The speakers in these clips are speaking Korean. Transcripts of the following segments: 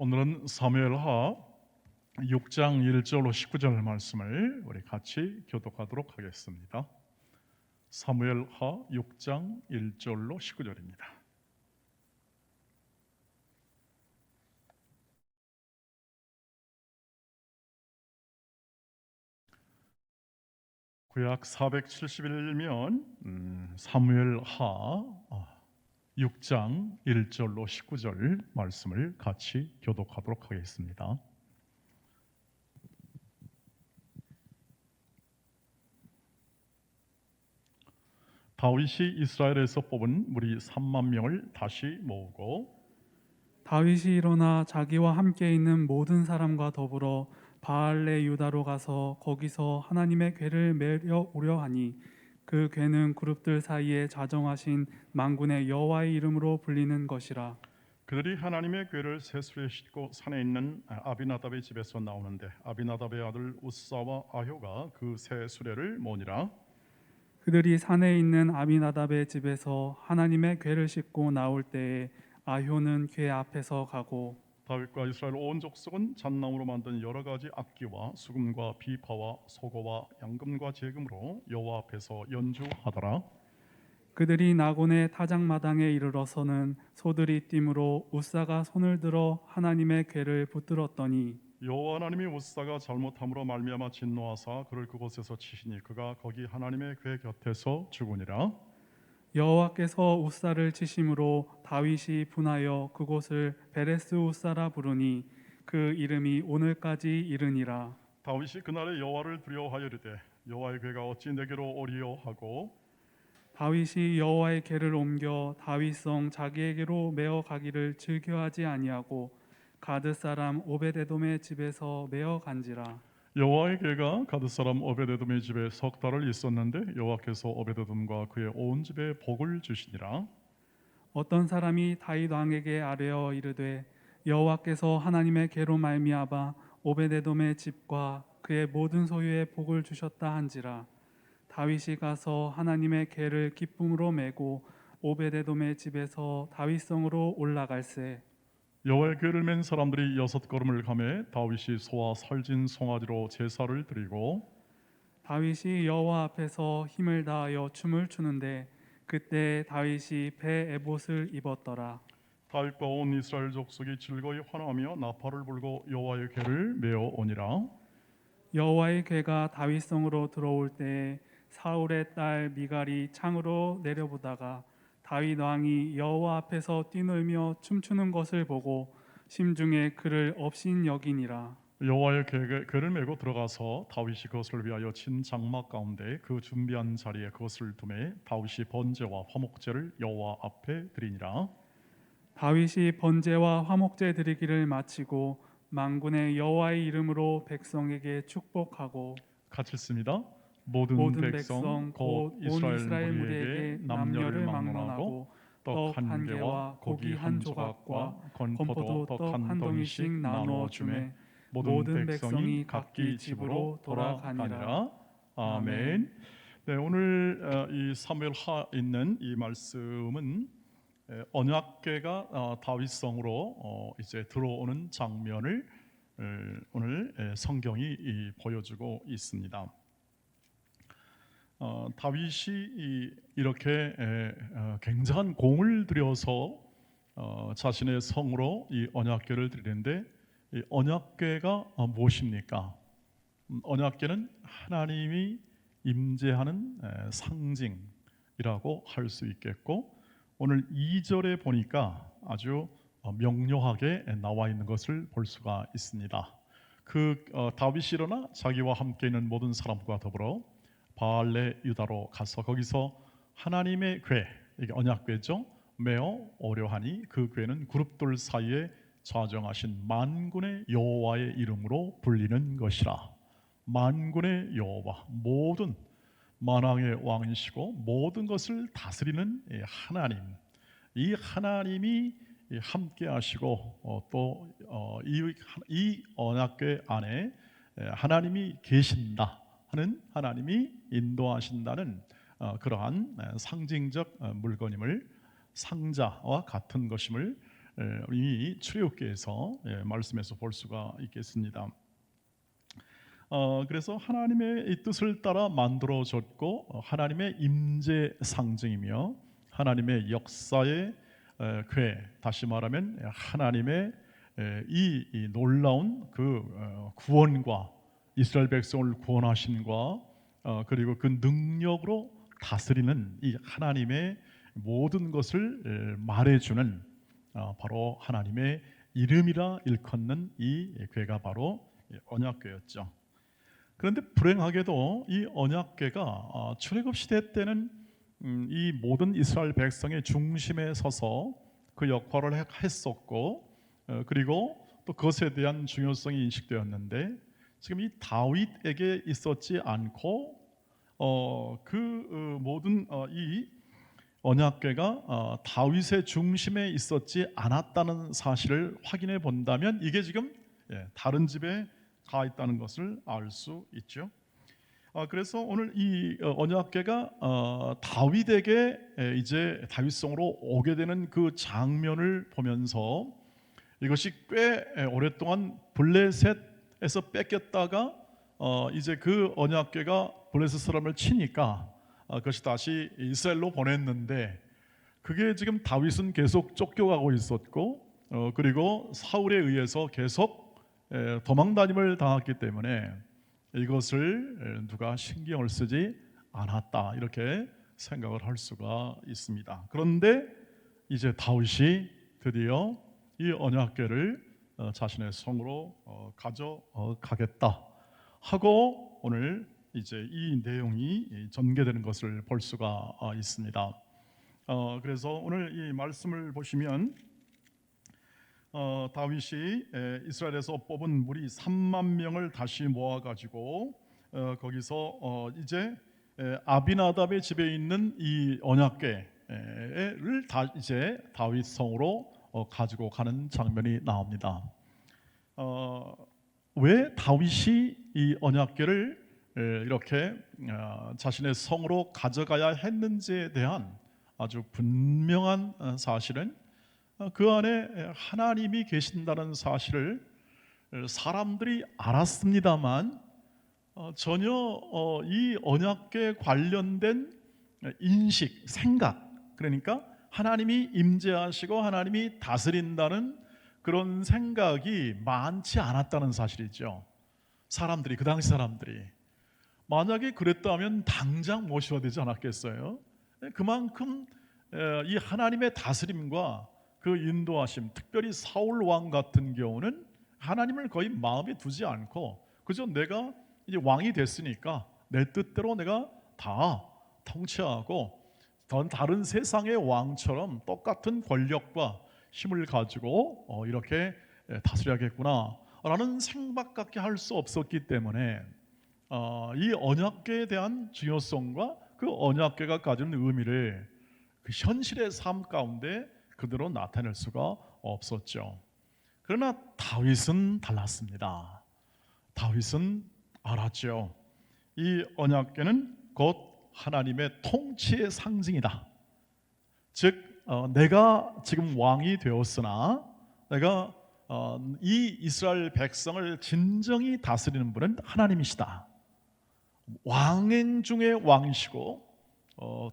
오늘은 사무엘하 6장 1절로 19절 말씀을 우리 같이 교독하도록 하겠습니다. 사무엘하 6장 1절로 19절입니다. 구약 471면 사무엘하 6장 1절로 19절 말씀을 같이 교독하도록 하겠습니다. 다윗이 이스라엘에서 뽑은 무리 3만 명을 다시 모으고 다윗이 일어나 자기와 함께 있는 모든 사람과 더불어 바알레 유다로 가서 거기서 하나님의 궤를 메려 오려 하니 그 궤는 그룹들 사이에 자정하신 만군의 여호와의 이름으로 불리는 것이라. 그들이 하나님의 궤를 세수에 싣고 산에 있는 아비나답의 집에서 나오는데 아비나답의 아들 우사와 아효가 그 세 수레를 모니라. 그들이 산에 있는 아비나답의 집에서 하나님의 궤를 싣고 나올 때에 아효는 궤 앞에서 가고 다윗과 이스라엘 온 족속은 잣나무로 만든 여러 가지 악기와 수금과 비파와 소고와 양금과 제금으로 여호와 앞에서 연주하더라. 그들이 나곤의 타작마당에 이르러서는 소들이 띠므로 우사가 손을 들어 하나님의 궤를 붙들었더니 여호와 하나님이 우사가 잘못함으로 말미암아 진노하사 그를 그곳에서 치시니 그가 거기 하나님의 궤 곁에서 죽으니라. 여호와께서 우사를 치심으로 다윗이 분하여 그곳을 베레스 우사라 부르니 그 이름이 오늘까지 이르니라. 다윗이 그날에 여호와를 두려워하여 이르되 여호와의 궤가 어찌 내게로 오리요 하고 다윗이 여호와의 궤를 옮겨 다윗성 자기에게로 메어 가기를 즐겨하지 아니하고 가드 사람 오베데돔의 집에서 메어 간지라. 여호와의 궤가 가드 사람 오베데돔의 집에 석 달을 있었는데 여호와께서 오베데돔과 그의 온 집에 복을 주시니라. 어떤 사람이 다윗 왕에게 아뢰어 이르되 여호와께서 하나님의 궤로 말미암아 오베데돔의 집과 그의 모든 소유에 복을 주셨다 한지라. 다윗이 가서 하나님의 궤를 기쁨으로 메고 오베데돔의 집에서 다윗성으로 올라갈새. 여호와의 궤를 맨 사람들이 6걸음을 가매 다윗이 소와 살진 송아지로 제사를 드리고 다윗이 여호와 앞에서 힘을 다하여 춤을 추는데 그때 다윗이 배 에봇을 입었더라. 다윗과 온 이스라엘 족속이 즐거이 환호하며 나팔을 불고 여호와의 궤를 메어 오니라. 여호와의 궤가 다윗성으로 들어올 때에 사울의 딸 미갈이 창으로 내려보다가 다윗 왕이 여호와 앞에서 뛰놀며 춤추는 것을 보고 심중에 그를 업신 여기니라. 여호와의 궤를 메고 들어가서 다윗이 그것을 위하여 친 장막 가운데 그 준비한 자리에 그것을 두매 다윗이 번제와 화목제를 여호와 앞에 드리니라. 다윗이 번제와 화목제 드리기를 마치고 만군의 여호와의 이름으로 백성에게 축복하고 같이 읽습니다. 모든 모든 백성 백성 곧 곧 온 이스라엘 이스라엘 무리에게 무리에게 남녀를 남녀를 막론하고 막론하고 떡 한 개와 고기 한 조각과 건포도 떡 한 덩이씩 나누어 주매 모든 백성이 각기 집으로 돌아가니라. 아멘. 네, 오늘 이 사무엘하 있는 이 말씀은 언약궤가 다윗성으로 이제 들어오는 장면을 오늘 성경이 보여주고 있습니다. 다윗이 이렇게 굉장한 공을 들여서 자신의 성으로 이 언약궤를 드리는데 이 언약궤가 무엇입니까? 언약궤는 하나님이 임재하는 상징이라고 할 수 있겠고 오늘 2절에 보니까 아주 명료하게 나와 있는 것을 볼 수가 있습니다. 다윗이 일어나 자기와 함께 있는 모든 사람과 더불어 바알레 유다로 가서 거기서 하나님의 궤, 이게 언약궤죠, 메어 오려 하니 그 궤는 그룹들 사이에 좌정하신 만군의 여호와의 이름으로 불리는 것이라. 만군의 여호와, 모든 만왕의 왕이시고 모든 것을 다스리는 하나님, 이 하나님이 함께 하시고 또 이 언약궤 안에 하나님이 계신다 하는, 하나님이 인도하신다는 그러한 상징적 물건임을, 상자와 같은 것임을 이 출애굽기에서 말씀에서 볼 수가 있겠습니다. 그래서 하나님의 이 뜻을 따라 만들어졌고 하나님의 임재 상징이며 하나님의 역사의 궤, 다시 말하면 하나님의 이 놀라운 그 구원과 이스라엘 백성을 구원하신과 그리고 그 능력으로 다스리는 이 하나님의 모든 것을 말해주는 바로 하나님의 이름이라 일컫는 이 궤가 바로 언약궤였죠. 그런데 불행하게도 이 언약궤가 출애굽 시대 때는 이 모든 이스라엘 백성의 중심에 서서 그 역할을 했었고 그리고 또 그것에 대한 중요성이 인식되었는데 지금 이 다윗에게 있었지 않고 모든 이 언약궤가 다윗의 중심에 있었지 않았다는 사실을 확인해 본다면 이게 지금 다른 집에 가 있다는 것을 알 수 있죠. 그래서 오늘 이 언약궤가 다윗에게 이제 다윗성으로 오게 되는 그 장면을 보면서 이것이 꽤 오랫동안 블레셋에서 뺏겼다가 이제 그 언약궤가 블레셋 사람을 치니까 그것이 다시 이스라엘로 보냈는데 그게 지금 다윗은 계속 쫓겨가고 있었고 그리고 사울에 의해서 계속 도망다님을 당했기 때문에 이것을 누가 신경을 쓰지 않았다 이렇게 생각을 할 수가 있습니다. 그런데 이제 다윗이 드디어 이 언약궤를 자신의 성으로 가져가겠다 하고 오늘 이제 이 내용이 전개되는 것을 볼 수가 있습니다. 그래서 오늘 이 말씀을 보시면 다윗이 이스라엘에서 뽑은 무리 3만 명을 다시 모아가지고 거기서 이제 아비나답의 집에 있는 이 언약궤를 이제 다윗 성으로 가지고 가는 장면이 나옵니다. 왜 다윗이 이 언약궤를 이렇게 자신의 성으로 가져가야 했는지에 대한 아주 분명한 사실은 그 안에 하나님이 계신다는 사실을 사람들이 알았습니다만 전혀 이 언약궤 관련된 인식, 생각, 그러니까 하나님이 임재하시고 하나님이 다스린다는 그런 생각이 많지 않았다는 사실이죠. 사람들이, 그 당시 사람들이 만약에 그랬다면 당장 모셔야 되지 않았겠어요? 그만큼 이 하나님의 다스림과 그 인도하심, 특별히 사울 왕 같은 경우는 하나님을 거의 마음에 두지 않고 그저 내가 이제 왕이 됐으니까 내 뜻대로 내가 다 통치하고 다른 세상의 왕처럼 똑같은 권력과 힘을 가지고 이렇게 다스려야겠구나 라는 생각밖에 할 수 없었기 때문에 이 언약궤에 대한 중요성과 그 언약궤가 가진 의미를 그 현실의 삶 가운데 그대로 나타낼 수가 없었죠. 그러나 다윗은 달랐습니다. 다윗은 알았죠. 이 언약궤는 곧 하나님의 통치의 상징이다. 즉 내가 지금 왕이 되었으나 내가 이 이스라엘 백성을 진정히 다스리는 분은 하나님이시다. 왕행 중의 왕이시고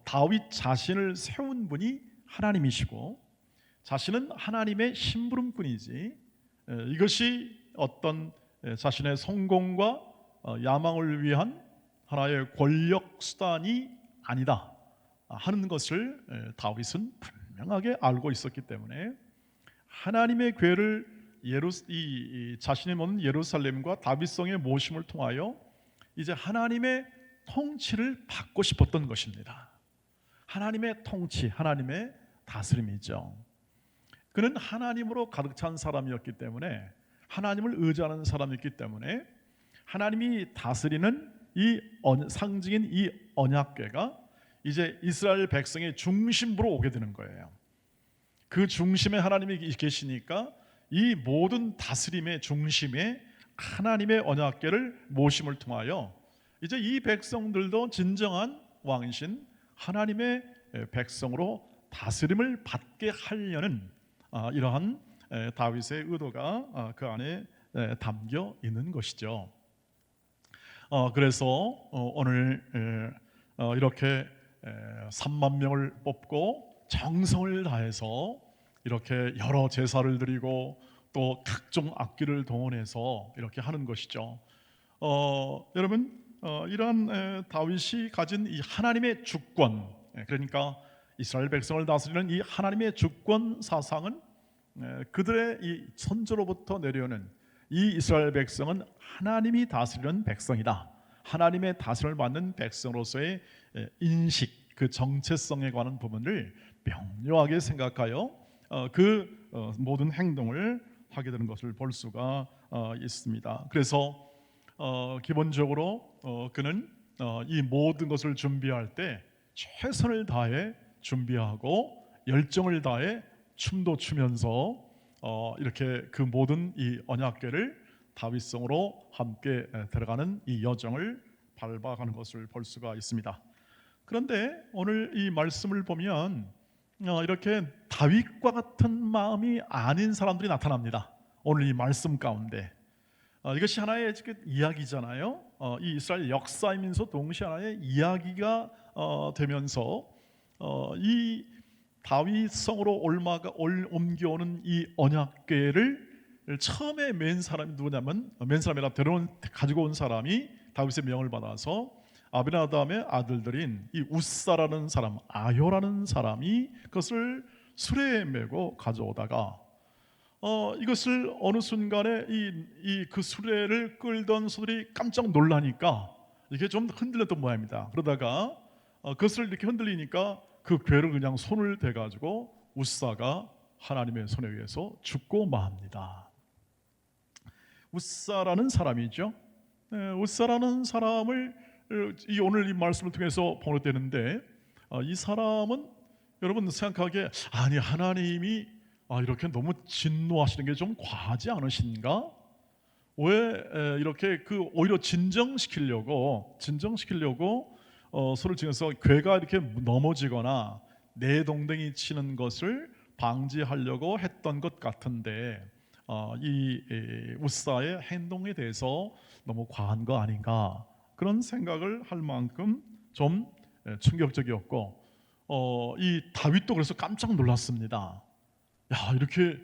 다윗 자신을 세운 분이 하나님이시고 자신은 하나님의 심부름꾼이지 이것이 어떤 자신의 성공과 야망을 위한 하나의 권력 수단이 아니다 하는 것을 다윗은 분명하게 알고 있었기 때문에 하나님의 궤를 자신이 머문 예루살렘과 다윗성의 모심을 통하여 이제 하나님의 통치를 받고 싶었던 것입니다. 하나님의 통치, 하나님의 다스림이죠. 그는 하나님으로 가득 찬 사람이었기 때문에 하나님을 의지하는 사람이었기 때문에 하나님이 다스리는 이 상징인 이 언약궤가 이제 이스라엘 백성의 중심부로 오게 되는 거예요. 그 중심에 하나님이 계시니까 이 모든 다스림의 중심에 하나님의 언약궤를 모심을 통하여 이제 이 백성들도 진정한 왕이신 하나님의 백성으로 다스림을 받게 하려는 이러한 다윗의 의도가 그 안에 담겨 있는 것이죠. 그래서 오늘 이렇게 3만 명을 뽑고 정성을 다해서 이렇게 여러 제사를 드리고 또 각종 악기를 동원해서 이렇게 하는 것이죠. 여러분, 이러한 다윗이 가진 이 하나님의 주권, 그러니까 이스라엘 백성을 다스리는 이 하나님의 주권 사상은 그들의 이 선조로부터 내려오는 이 이스라엘 백성은 하나님이 다스리는 백성이다, 하나님의 다스림을 받는 백성으로서의 인식, 그 정체성에 관한 부분을 명료하게 생각하여 그 모든 행동을 하게 되는 것을 볼 수가 있습니다. 그래서 기본적으로 그는 이 모든 것을 준비할 때 최선을 다해 준비하고 열정을 다해 춤도 추면서 이렇게 그 모든 이 언약궤를 다윗성으로 함께 들어가는 이 여정을 밟아가는 것을 볼 수가 있습니다. 그런데 오늘 이 말씀을 보면 이렇게 다윗과 같은 마음이 아닌 사람들이 나타납니다. 오늘 이 말씀 가운데 이것이 하나의 이야기잖아요. 이 이스라엘 역사이면서 동시에 하나의 이야기가 되면서 이 다윗성으로 옮겨오는 이 언약궤를 처음에 맨 사람이 누구냐면, 맨 사람이라 가지고 온 사람이 다윗의 명을 받아서 아비나답의 아들들인 이 우사라는 사람, 아요라는 사람이 그것을 수레에 메고 가져오다가 이것을 어느 순간에 그 수레를 끌던 소들이 깜짝 놀라니까 이게 좀 흔들렸던 모양입니다. 그러다가 그것을 이렇게 흔들리니까 그 궤를 그냥 손을 대가지고 우사가 하나님의 손에 의해서 죽고 맙니다. 우사라는 사람이죠. 우사라는 사람을 오늘 이 말씀을 통해서 보내되는데, 이 사람은 여러분 생각하기에 아니 하나님이 이렇게 너무 진노하시는 게 좀 과하지 않으신가? 왜 이렇게 오히려 진정시키려고 소를 지어서 궤가 이렇게 넘어지거나 내동댕이 치는 것을 방지하려고 했던 것 같은데 이 우사의 행동에 대해서 너무 과한 거 아닌가, 그런 생각을 할 만큼 좀 충격적이었고 이 다윗도 그래서 깜짝 놀랐습니다. 야, 이렇게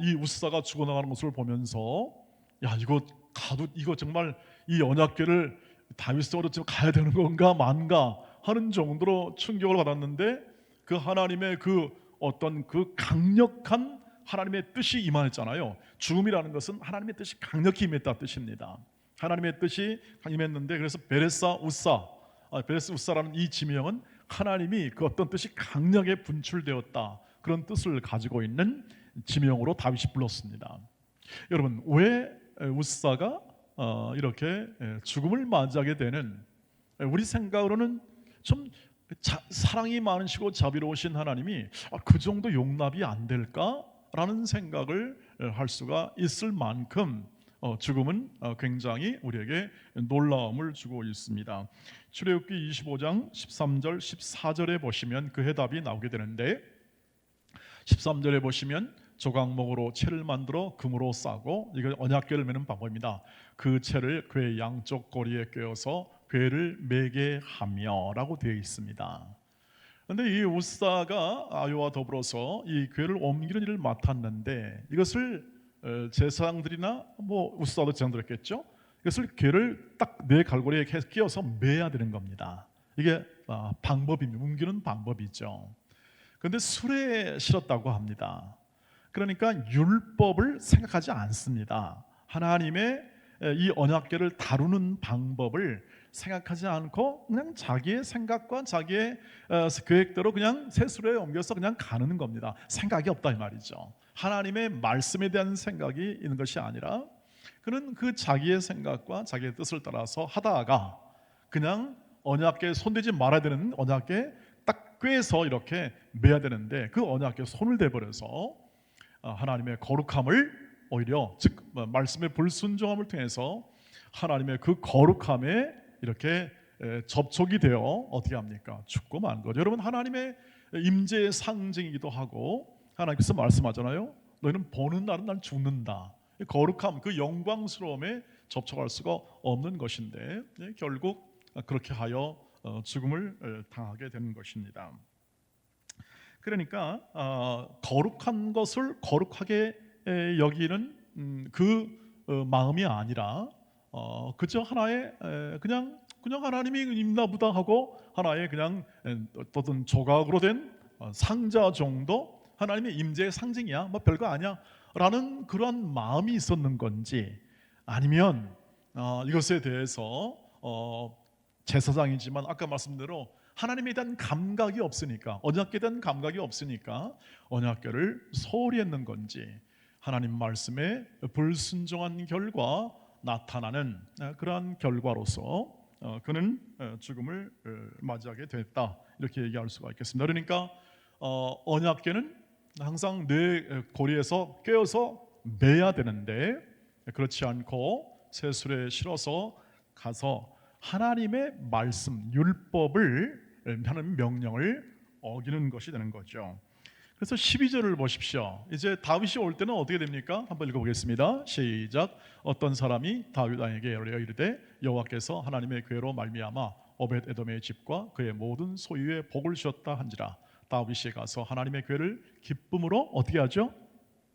이 우사가 죽어나가는 것을 보면서 야, 이거 정말 이 언약궤를 다윗성으로 지금 가야 되는 건가 만가 하는 정도로 충격을 받았는데, 그 하나님의 그 어떤 그 강력한 하나님의 뜻이 임하였잖아요. 죽음이라는 것은 하나님의 뜻이 강력히 임했다 뜻입니다. 하나님의 뜻이 임했는데, 그래서 베레스 우사라는 이 지명은 하나님이 그 어떤 뜻이 강력하게 분출되었다, 그런 뜻을 가지고 있는 지명으로 다윗이 불렀습니다. 여러분, 왜 우사가 이렇게 죽음을 맞이하게 되는, 우리 생각으로는 좀 사랑이 많으시고 자비로우신 하나님이 그 정도 용납이 안 될까라는 생각을 할 수가 있을 만큼 죽음은 굉장히 우리에게 놀라움을 주고 있습니다. 출애굽기 25장 13절 14절에 보시면 그 해답이 나오게 되는데, 13절에 보시면 조각목으로 채를 만들어 금으로 싸고, 이걸 언약궤를 매는 방법입니다. 그 채를 궤 양쪽 고리에 꿰어서 궤를 매게 하며 라고 되어 있습니다. 그런데 이 우사가 아요와 더불어서 이 궤를 옮기는 일을 맡았는데, 이것을 제사장들이나 우사도 제사장들했겠죠. 이것을 궤를 딱 내 갈고리에 끼워서 매야 되는 겁니다. 이게 방법입니다. 옮기는 방법이죠. 그런데 수레에 실었다고 합니다. 그러니까 율법을 생각하지 않습니다. 하나님의 이 언약궤를 다루는 방법을 생각하지 않고 그냥 자기의 생각과 자기의 계획대로 그냥 새 수레에 옮겨서 그냥 가는 겁니다. 생각이 없다 이 말이죠. 하나님의 말씀에 대한 생각이 있는 것이 아니라 그는 그 자기의 생각과 자기의 뜻을 따라서 하다가 그냥 언약궤에 손대지 말아야 되는 언약궤에 딱 꿰서 이렇게 매야 되는데, 그 언약궤에 손을 대버려서 하나님의 거룩함을 오히려, 즉 말씀의 불순종함을 통해서 하나님의 그 거룩함에 이렇게 접촉이 되어 어떻게 합니까? 죽고 만 거죠. 여러분, 하나님의 임재의 상징이기도 하고 하나님께서 말씀하잖아요. 너희는 보는 날은 난 죽는다. 거룩함, 그 영광스러움에 접촉할 수가 없는 것인데 결국 그렇게 하여 죽음을 당하게 되는 것입니다. 그러니까 거룩한 것을 거룩하게 여기는 그 마음이 아니라 그저 하나의 그냥 하나님이 있나 보다 하고 하나의 그냥 어떤 조각으로 된 상자 정도, 하나님의 임재의 상징이야, 뭐 별거 아니야 라는 그러한 마음이 있었는 건지, 아니면 이것에 대해서 제사장이지만 아까 말씀대로 하나님에 대한 감각이 없으니까, 언약궤에 대한 감각이 없으니까 언약궤를 소홀히 했는 건지, 하나님 말씀에 불순종한 결과 나타나는 그러한 결과로서 그는 죽음을 맞이하게 됐다, 이렇게 얘기할 수가 있겠습니다. 그러니까 언약궤는 항상 내 고리에서 꿰어서 매야 되는데 그렇지 않고 새술에 실어서 가서 하나님의 말씀, 율법을, 하나님의 명령을 어기는 것이 되는 거죠. 그래서 12절을 보십시오. 이제 다윗이 올 때는 어떻게 됩니까? 한번 읽어보겠습니다. 시작. 어떤 사람이 다윗 왕에게 이르되 여호와께서 하나님의 궤로 말미암아 오벳 에돔의 집과 그의 모든 소유에 복을 주셨다 한지라. 다윗이 가서 하나님의 궤를 기쁨으로 어떻게 하죠?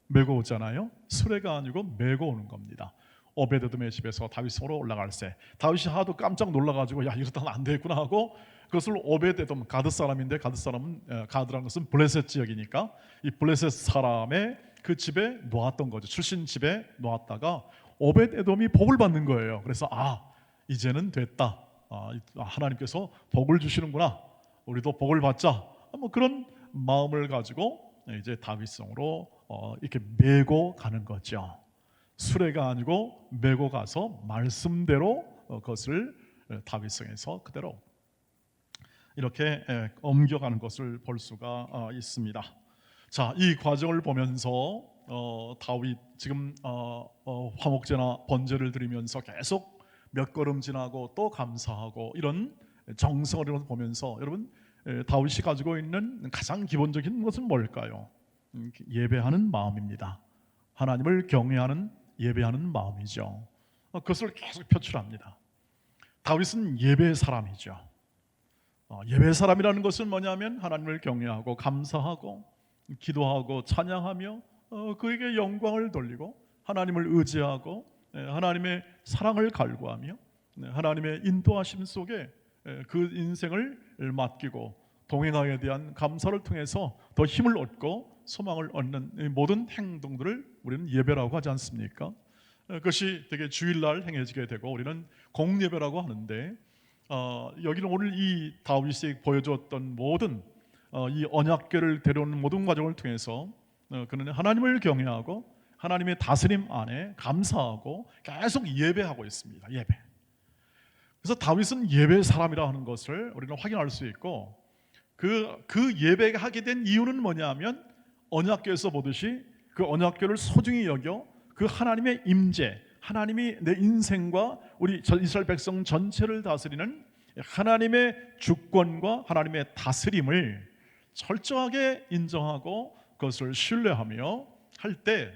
메고 오잖아요. 수레가 아니고 메고 오는 겁니다. 오벳 에돔의 집에서 다윗으로 올라갈새, 다윗이 하도 깜짝 놀라가지고 야 이러다는 안 되겠구나 하고 그것을 오벳 에돔, 가드 사람인데, 가드 사람은 가드라는 것은 블레셋 지역이니까 이 블레셋 사람의 그 집에 놓았던 거죠. 출신 집에 놓았다가 오벳 에돔이 복을 받는 거예요. 그래서 이제는 됐다, 하나님께서 복을 주시는구나, 우리도 복을 받자, 뭐 그런 마음을 가지고 이제 다윗성으로 이렇게 메고 가는 거죠. 수레가 아니고 메고 가서 말씀대로 그것을 다윗성에서 그대로 이렇게 옮겨가는 것을 볼 수가 있습니다. 자, 이 과정을 보면서 다윗 지금 화목제나 번제를 드리면서 계속 몇 걸음 지나고 또 감사하고 이런 정성을 보면서 여러분, 다윗이 가지고 있는 가장 기본적인 것은 뭘까요? 예배하는 마음입니다. 하나님을 경외하는, 예배하는 마음이죠. 그것을 계속 표출합니다. 다윗은 예배의 사람이죠. 예배의 사람이라는 것은 뭐냐면 하나님을 경외하고 감사하고 기도하고 찬양하며 그에게 영광을 돌리고 하나님을 의지하고 하나님의 사랑을 갈구하며 하나님의 인도하심 속에 그 인생을 맡기고 동행하에 대한 감사를 통해서 더 힘을 얻고 소망을 얻는 모든 행동들을 우리는 예배라고 하지 않습니까? 그것이 되게 주일날 행해지게 되고 우리는 공예배라고 하는데, 여기는 오늘 이 다윗이 보여줬던 모든 이 언약궤를 데려오는 모든 과정을 통해서 그는 하나님을 경외하고 하나님의 다스림 안에 감사하고 계속 예배하고 있습니다. 예배. 그래서 다윗은 예배의 사람이라 하는 것을 우리는 확인할 수 있고, 그 예배가 하게 된 이유는 뭐냐면 언약궤에서 보듯이 그 언약궤를 소중히 여겨 그 하나님의 임재, 하나님이 내 인생과 우리 이스라엘 백성 전체를 다스리는 하나님의 주권과 하나님의 다스림을 철저하게 인정하고 그것을 신뢰하며 할 때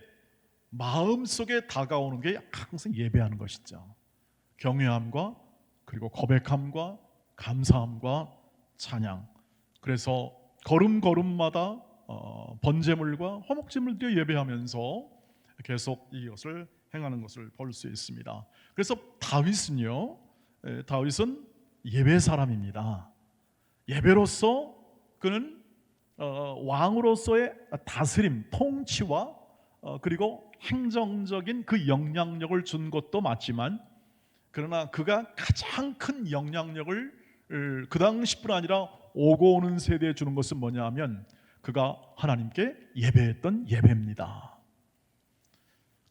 마음속에 다가오는 게 항상 예배하는 것이죠. 경외함과 그리고 고백함과 감사함과 찬양. 그래서 걸음걸음마다 번제물과 화목제물들을 예배하면서 계속 이것을 행하는 것을 볼 수 있습니다. 그래서 다윗은 예배 사람입니다. 예배로서 그는 왕으로서의 다스림, 통치와 그리고 행정적인 그 영향력을 준 것도 맞지만, 그러나 그가 가장 큰 영향력을 그 당시뿐 아니라 오고 오는 세대에 주는 것은 뭐냐 하면 그가 하나님께 예배했던 예배입니다.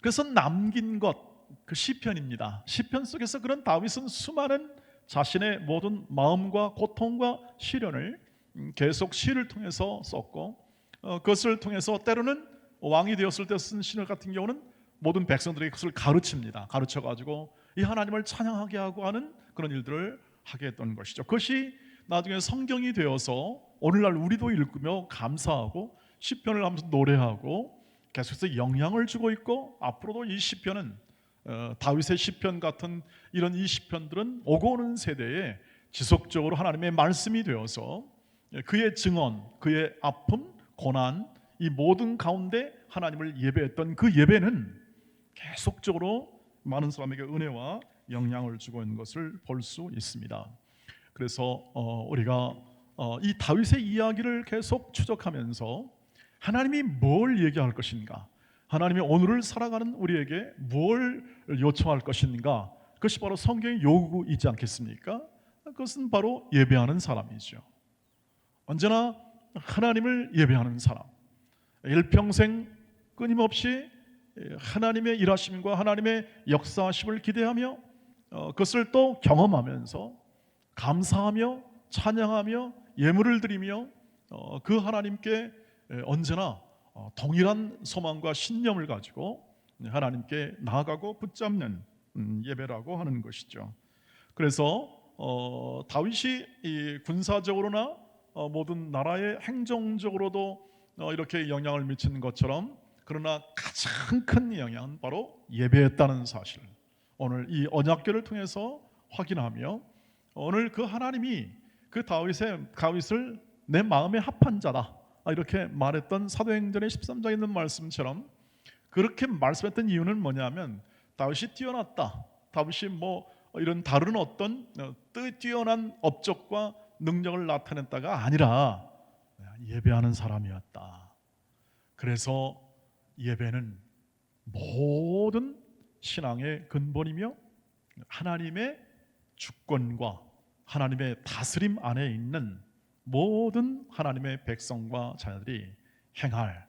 그래서 남긴 것, 그 시편입니다. 시편 속에서 그런 다윗은 수많은 자신의 모든 마음과 고통과 시련을 계속 시를 통해서 썼고, 그것을 통해서 때로는 왕이 되었을 때 쓴 시를 같은 경우는 모든 백성들에게 그것을 가르칩니다. 가르쳐가지고 이 하나님을 찬양하게 하고 하는 그런 일들을 하게 했던 것이죠. 그것이 나중에 성경이 되어서 오늘날 우리도 읽으며 감사하고 시편을 하면서 노래하고 계속해서 영향을 주고 있고, 앞으로도 이 시편은 다윗의 시편 같은 이런 이 시편들은 오고 오는 세대에 지속적으로 하나님의 말씀이 되어서 그의 증언, 그의 아픔, 고난, 이 모든 가운데 하나님을 예배했던 그 예배는 계속적으로 많은 사람에게 은혜와 영향을 주고 있는 것을 볼 수 있습니다. 그래서 우리가 이 다윗의 이야기를 계속 추적하면서 하나님이 뭘 얘기할 것인가, 하나님이 오늘을 살아가는 우리에게 뭘 요청할 것인가, 그것이 바로 성경의 요구이지 않겠습니까? 그것은 바로 예배하는 사람이죠. 언제나 하나님을 예배하는 사람, 일평생 끊임없이 하나님의 일하심과 하나님의 역사하심을 기대하며 그것을 또 경험하면서 감사하며 찬양하며 예물을 드리며 그 하나님께 언제나 동일한 소망과 신념을 가지고 하나님께 나아가고 붙잡는 예배라고 하는 것이죠. 그래서 다윗이 이 군사적으로나 모든 나라의 행정적으로도 이렇게 영향을 미치는 것처럼, 그러나 가장 큰 영향은 바로 예배였다는 사실, 오늘 이 언약궤를 통해서 확인하며, 오늘 그 하나님이 그 다윗을 내 마음에 합한 자다 이렇게 말했던 사도행전의 13장에 있는 말씀처럼, 그렇게 말씀했던 이유는 뭐냐면 다윗이 뛰어났다, 다윗이 뭐 이런 다른 어떤 뛰어난 업적과 능력을 나타냈다가 아니라 예배하는 사람이었다. 그래서 예배는 모든 신앙의 근본이며 하나님의 주권과 하나님의 다스림 안에 있는 모든 하나님의 백성과 자녀들이 행할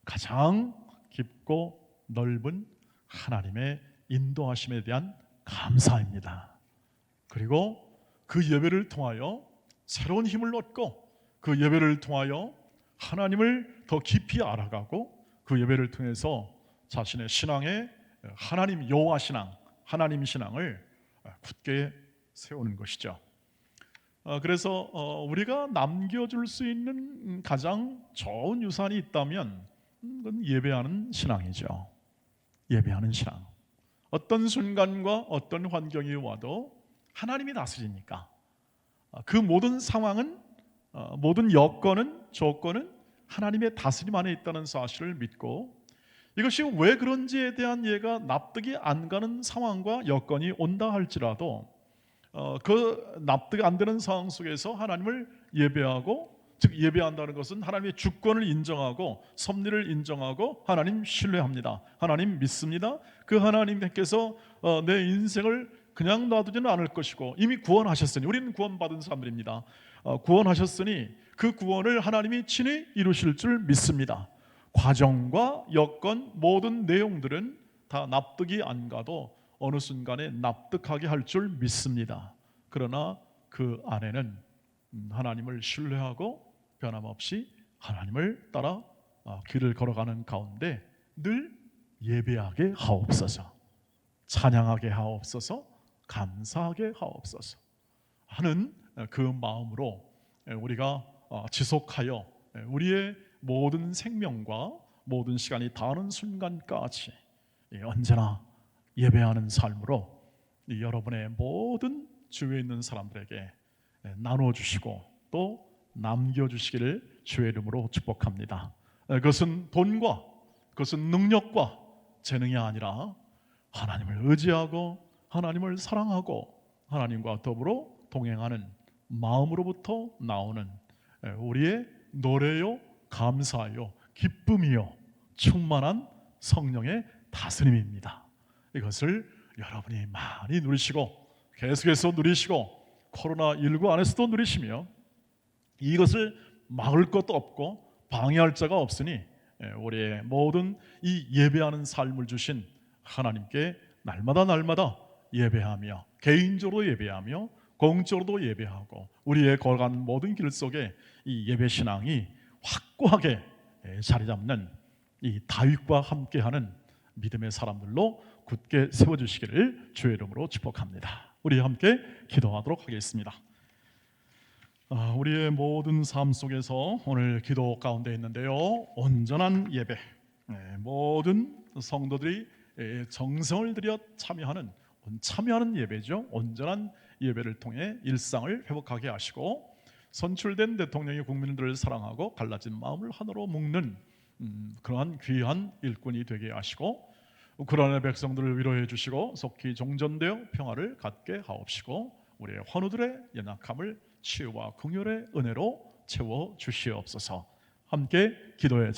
가장 깊고 넓은 하나님의 인도하심에 대한 감사입니다. 그리고 그 예배를 통하여 새로운 힘을 얻고, 그 예배를 통하여 하나님을 더 깊이 알아가고, 그 예배를 통해서 자신의 신앙의 하나님 여호와 신앙, 하나님 신앙을 굳게 세우는 것이죠. 그래서 우리가 남겨줄 수 있는 가장 좋은 유산이 있다면 그건 예배하는 신앙이죠. 예배하는 신앙. 어떤 순간과 어떤 환경이 와도 하나님이 다스리니까 그 모든 상황은, 모든 여건은, 조건은 하나님의 다스림 안에 있다는 사실을 믿고, 이것이 왜 그런지에 대한 이해가 납득이 안 가는 상황과 여건이 온다 할지라도 그 납득이 안 되는 상황 속에서 하나님을 예배하고, 즉 예배한다는 것은 하나님의 주권을 인정하고 섭리를 인정하고 하나님 신뢰합니다, 하나님 믿습니다, 그 하나님께서 내 인생을 그냥 놔두지는 않을 것이고 이미 구원하셨으니, 우리는 구원받은 사람들입니다. 구원하셨으니 그 구원을 하나님이 친히 이루실 줄 믿습니다. 과정과 여건, 모든 내용들은 다 납득이 안 가도 어느 순간에 납득하게 할 줄 믿습니다. 그러나 그 안에는 하나님을 신뢰하고 변함없이 하나님을 따라 길을 걸어가는 가운데 늘 예배하게 하옵소서, 찬양하게 하옵소서, 감사하게 하옵소서 하는 그 마음으로 우리가 지속하여 우리의 모든 생명과 모든 시간이 닿는 순간까지 언제나 예배하는 삶으로 여러분의 모든 주위에 있는 사람들에게 나눠주시고 또 남겨주시기를 주의 이름으로 축복합니다. 그것은 돈과, 그것은 능력과 재능이 아니라 하나님을 의지하고 하나님을 사랑하고 하나님과 더불어 동행하는 마음으로부터 나오는 우리의 노래요, 감사요, 기쁨이요, 충만한 성령의 다스림입니다. 이것을 여러분이 많이 누리시고 계속해서 누리시고 코로나19 안에서도 누리시며, 이것을 막을 것도 없고 방해할 자가 없으니 우리의 모든 이 예배하는 삶을 주신 하나님께 날마다 예배하며, 개인적으로 예배하며 공적으로도 예배하고, 우리의 걸어가는 모든 길 속에 이 예배 신앙이 확고하게 자리 잡는 이 다윗과 함께하는 믿음의 사람들로 굳게 세워주시기를 주의 이름으로 축복합니다. 우리 함께 기도하도록 하겠습니다. 우리의 모든 삶 속에서 오늘 기도 가운데 있는데요, 온전한 예배, 모든 성도들이 정성을 들여 참여하는 예배죠. 온전한 예배를 통해 일상을 회복하게 하시고, 선출된 대통령이 국민들을 사랑하고 갈라진 마음을 하나로 묶는 그러한 귀한 일꾼이 되게 하시고, 우크라이나 백성들을 위로해 주시고 속히 종전되어 평화를 갖게 하옵시고, 우리의 환우들의 연약함을 치유와 긍휼의 은혜로 채워 주시옵소서. 함께 기도해